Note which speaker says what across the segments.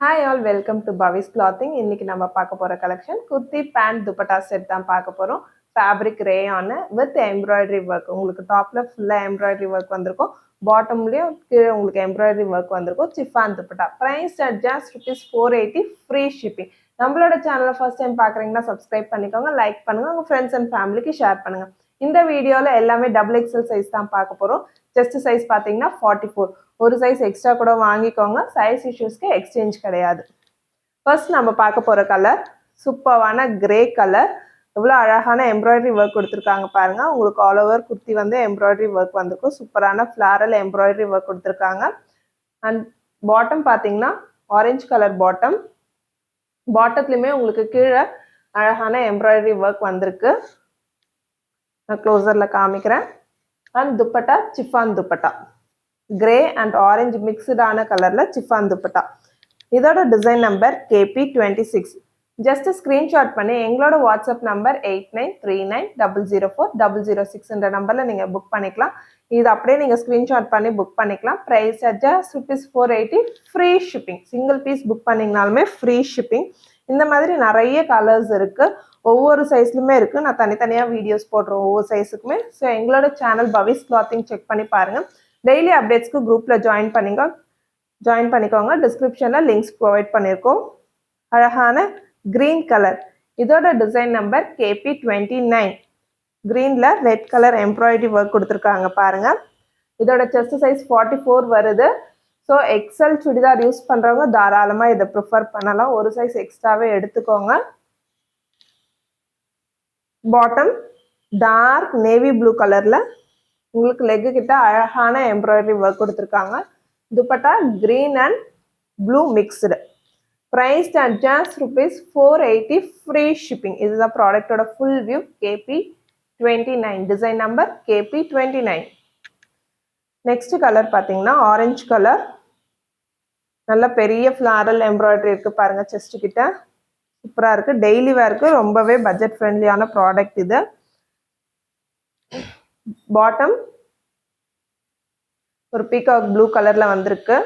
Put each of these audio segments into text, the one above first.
Speaker 1: Hi all, welcome to Bhavi's Clothing. இன்னைக்கு நம்ம பார்க்க போற collection kurti pant dupatta set தான் பார்க்க போறோம். Fabric rayon with embroidery work. உங்களுக்கு டாப்ல ஃபுல்லா எம்ப்ராய்டரி ஒர்க் வந்திருக்கும். பாட்டம்லயும் கீழே உங்களுக்கு எம்ப்ராய்டரி ஒர்க் வந்திருக்கும். Chiffon dupatta. Price at just ₹480 free shipping. நம்மளோட சேனலை ஃபர்ஸ்ட் டைம் பார்க்குறீங்கன்னா சப்ஸ்கிரைப் பண்ணிக்கோங்க, லைக் பண்ணுங்க, உங்க ஃப்ரெண்ட்ஸ் அண்ட் ஃபேமிலிக்கு ஷேர் பண்ணுங்க. இந்த வீடியோவில் எல்லாமே XXL சைஸ் தான் பார்க்க போகிறோம். செஸ்ட் சைஸ் பார்த்தீங்கன்னா 44. ஒரு சைஸ் எக்ஸ்ட்ரா கூட வாங்கிக்கோங்க, சைஸ் இஷ்யூஸ்க்கு எக்ஸ்சேஞ்ச் கிடையாது. ஃபர்ஸ்ட் நம்ம பார்க்க போகிற கலர் சூப்பரான கிரே கலர். எவ்வளோ அழகான எம்ப்ராய்டரி ஒர்க் கொடுத்துருக்காங்க பாருங்க. உங்களுக்கு ஆல் ஓவர் குர்த்தி வந்து எம்ப்ராய்டரி ஒர்க் வந்திருக்கும். சூப்பரான ஃப்ளாரல் எம்ப்ராய்டரி ஒர்க் கொடுத்துருக்காங்க. அண்ட் பாட்டம் பார்த்தீங்கன்னா ஆரஞ்சு கலர் பாட்டம். பாட்டத்துலையுமே உங்களுக்கு கீழே அழகான எம்ப்ராய்டரி ஒர்க் வந்திருக்கு. நான் க்ளோசரில் காமிக்கிறேன். And dupatta chiffon dupatta, grey and orange மிக்ஸ்டான கலரில் சிஃபான் துப்பட்டா. இதோட design number KP26. Just screenshot பண்ணி எங்களோட வாட்ஸ்அப் நம்பர் 8939004006 நம்பரில் நீங்கள் புக் பண்ணிக்கலாம். இது அப்படியே நீங்கள் ஸ்க்ரீன்ஷாட் பண்ணி புக் பண்ணிக்கலாம். Price just ₹480 free shipping. Single piece book பண்ணிங்கனாலுமே ஃப்ரீ ஷிப்பிங். இந்த மாதிரி நிறைய கலர்ஸ் இருக்குது, ஒவ்வொரு சைஸ்லுமே இருக்குது. நான் தனித்தனியாக வீடியோஸ் போடுறேன் ஒவ்வொரு சைஸுக்குமே. ஸோ எங்களோட சேனல் பவிஸ் கிளாத்திங் செக் பண்ணி பாருங்கள். டெய்லி அப்டேட்ஸ்க்கு குரூப்பில் ஜாயின் பண்ணிக்கோங்க. டிஸ்கிரிப்ஷனில் லிங்க்ஸ் ப்ரொவைட் பண்ணியிருக்கோம். அழகான க்ரீன் கலர். இதோட டிசைன் நம்பர் KP29. க்ரீனில் ரெட் கலர் எம்ப்ராய்டரி ஒர்க் கொடுத்துருக்காங்க பாருங்கள். இதோட செஸ்ட் சைஸ் 44 வருது. ஸோ எக்ஸல் சுடிதார் யூஸ் பண்ணுறவங்க தாராளமாக இதை ப்ரிஃபர் பண்ணலாம். ஒரு சைஸ் எக்ஸ்ட்ராவே எடுத்துக்கோங்க. பாட்டம் டார்க் நேவி ப்ளூ கலரில் உங்களுக்கு லெக்கு கிட்ட அழகான எம்ப்ராய்டரி ஒர்க் கொடுத்துருக்காங்க. Dupatta green and blue mixed. Price at just ₹480 free shipping. இதுதான் ப்ராடக்டோட full view. KP29, design number KP29. Next colour பார்த்தீங்கன்னா ஆரஞ்சு கலர். நல்ல பெரிய ஃப்ளாரல் எம்ப்ராய்டரி இருக்குது பாருங்க செஸ்ட் கிட்ட. சூப்பராக இருக்குது. டெய்லி வேருக்கு ரொம்பவே பட்ஜெட் ஃப்ரெண்ட்லியான ப்ராடக்ட் இது. பாட்டம் ஒரு பீகாக் ப்ளூ கலரில் வந்திருக்கு.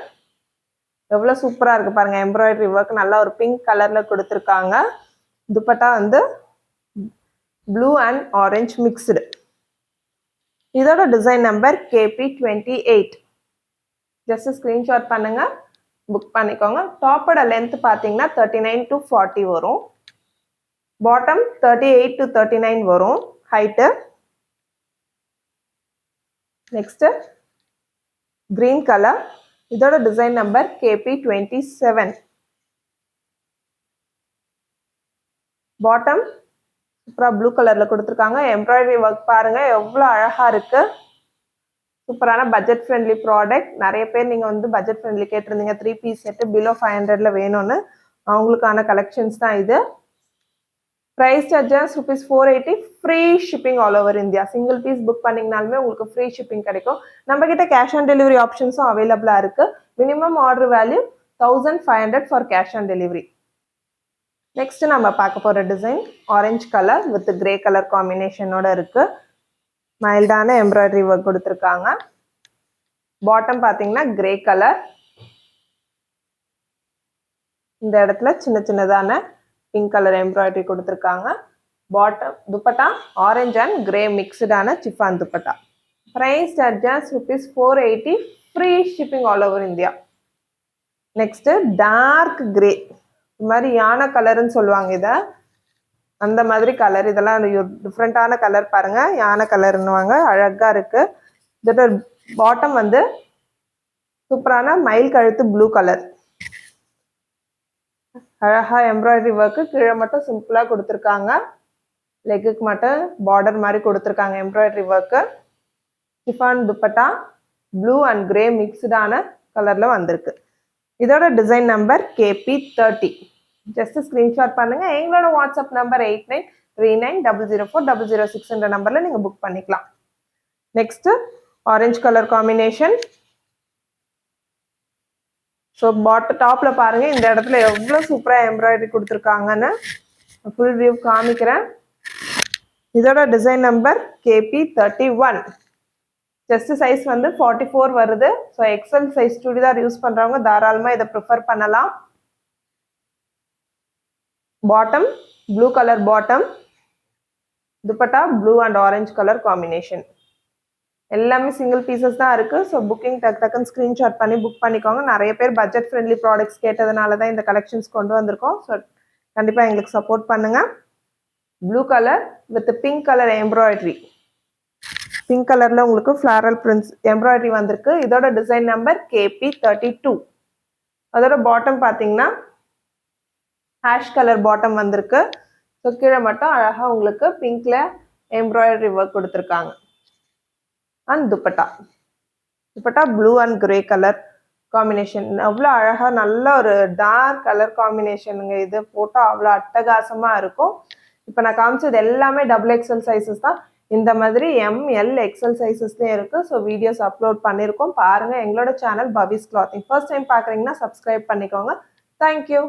Speaker 1: எவ்வளோ சூப்பராக இருக்குது பாருங்கள். எம்ப்ராய்டரி ஒர்க் நல்லா ஒரு பிங்க் கலரில் கொடுத்துருக்காங்க. துப்பட்டா வந்து ப்ளூ அண்ட் ஆரஞ்சு மிக்ஸ்டு. இதோட design number KP28. Just screenshot பண்ணுங்கள், புக் பண்ணிக்கோங்க. டாப்போட லென்த் பார்த்தீங்கன்னா 39 to 40 வரும். பாட்டம் 38 to 39 வரும் ஹைட்டு. Next green colour. இதோட டிசைன் நம்பர் KP27. பாட்டம் சூப்பராக ப்ளூ கலரில் கொடுத்துருக்காங்க. எம்ப்ராய்டரி ஒர்க் பாருங்கள் எவ்வளோ அழகாக இருக்குது. சூப்பரான பட்ஜெட் ஃப்ரெண்ட்லி ப்ராடக்ட். நிறைய பேர் நீங்கள் வந்து பட்ஜெட் ஃப்ரெண்ட்லி கேட்டிருந்தீங்க, 3 பீஸ் செட்டு பிலோ 500 வேணும்னு. அவங்களுக்கான கலெக்ஷன்ஸ் தான் இது. Price charges ₹480 free shipping all over India. Single piece book பண்ணிங்கனாலுமே உங்களுக்கு ஃப்ரீ ஷிப்பிங் கிடைக்கும். நம்மக்கிட்ட கேஷ் ஆன் டெலிவரி ஆப்ஷன்ஸும் அவைலபிளாக இருக்குது. Minimum order value 1500 for cash on delivery. Next நம்ம பார்க்க போகிற design orange colour with grey colour காம்பினேஷனோட இருக்குது. மைல்டான எம்ப்ராய்டரி ஒர்க் கொடுத்துருக்காங்க. பாட்டம் பார்த்தீங்கன்னா கிரே கலர். இந்த இடத்துல சின்ன சின்னதான பிங்க் கலர் எம்ப்ராய்டரி கொடுத்துருக்காங்க. Bottom dupatta orange and grey மிக்ஸ்டான chiffon dupatta. Price at just ₹480 free shipping all over India. Next dark grey. இது மாதிரி யானை கலருன்னு சொல்லுவாங்க இதை, அந்த மாதிரி கலர். இதெல்லாம் டிஃப்ரெண்ட்டான கலர் பாருங்கள். யானை கலர்னுவாங்க, அழகாக இருக்குது. இதோட பாட்டம் வந்து சூப்பரான மயில் கழுத்து ப்ளூ கலர். அழகாக எம்ப்ராய்டரி ஒர்க்கு கீழே மட்டும் சிம்பிளாக கொடுத்துருக்காங்க. லெக்குக்கு மட்டும் பார்டர் மாதிரி கொடுத்துருக்காங்க embroidery work. Chiffon dupatta blue and grey மிக்ஸ்டான கலரில் வந்திருக்கு. இதோட design number KP30. Just screenshot பண்ணுங்கள். எங்களோட வாட்ஸ்அப் நம்பர் 8939004006 நம்பரில் நீங்கள் புக் பண்ணிக்கலாம். Next orange colour combination. So டாப்பில் பாருங்கள் இந்த இடத்துல எவ்வளோ சூப்பராக எம்ப்ராய்டரி கொடுத்துருக்காங்கன்னு ஃபுல் வியூ காமிக்கிறேன். இதோட design number KP31. Chest size வந்து 44 வருது. So XL size churidar use பண்ணுறவங்க தாராளமாக இதை ப்ரிஃபர் பண்ணலாம். Bottom blue colour bottom, dupatta blue and orange colour combination. எல்லாமே சிங்கிள் பீசஸ் தான் இருக்குது. ஸோ புக்கிங் டக்குன்னு ஸ்க்ரீன்ஷாட் பண்ணி புக் பண்ணிக்கோங்க. நிறைய பேர் பட்ஜெட் ஃப்ரெண்ட்லி ப்ராடக்ட்ஸ் கேட்டதுனால தான் இந்த கலெக்ஷன்ஸ் கொண்டு வந்திருக்கோம். ஸோ கண்டிப்பாக எங்களுக்கு சப்போர்ட் பண்ணுங்கள். Blue colour with pink colour embroidery. Pink கலரில் உங்களுக்கு ஃப்ளாரல் பிரிண்ட்ஸ் எம்ப்ராய்டரி வந்திருக்கு. இதோட டிசைன் நம்பர் KP32. அதோட பாட்டம் பார்த்தீங்கன்னா ஹேஷ் கலர் பாட்டம் வந்திருக்கு. ஸோ கீழே மட்டும் அழகாக உங்களுக்கு பிங்க்ல எம்ப்ராய்டரி ஒர்க் கொடுத்துருக்காங்க. And dupatta blue and grey colour combination. அவ்வளோ அழகாக நல்ல ஒரு டார்க் கலர் காம்பினேஷனுங்க. இது போட்டால் அவ்வளோ அட்டகாசமாக இருக்கும். இப்போ நான் காமிச்சது எல்லாமே XXL சைஸஸ் தான். இந்த மாதிரி ML XL சைஸஸ்லேயும் இருக்குது. ஸோ வீடியோஸ் அப்லோட் பண்ணியிருக்கோம், பாருங்கள். எங்களோட சேனல் பவிஸ் கிளாத்திங். ஃபர்ஸ்ட் டைம் பார்க்குறீங்கன்னா சப்ஸ்கிரைப் பண்ணிக்கோங்க. தேங்க்யூ.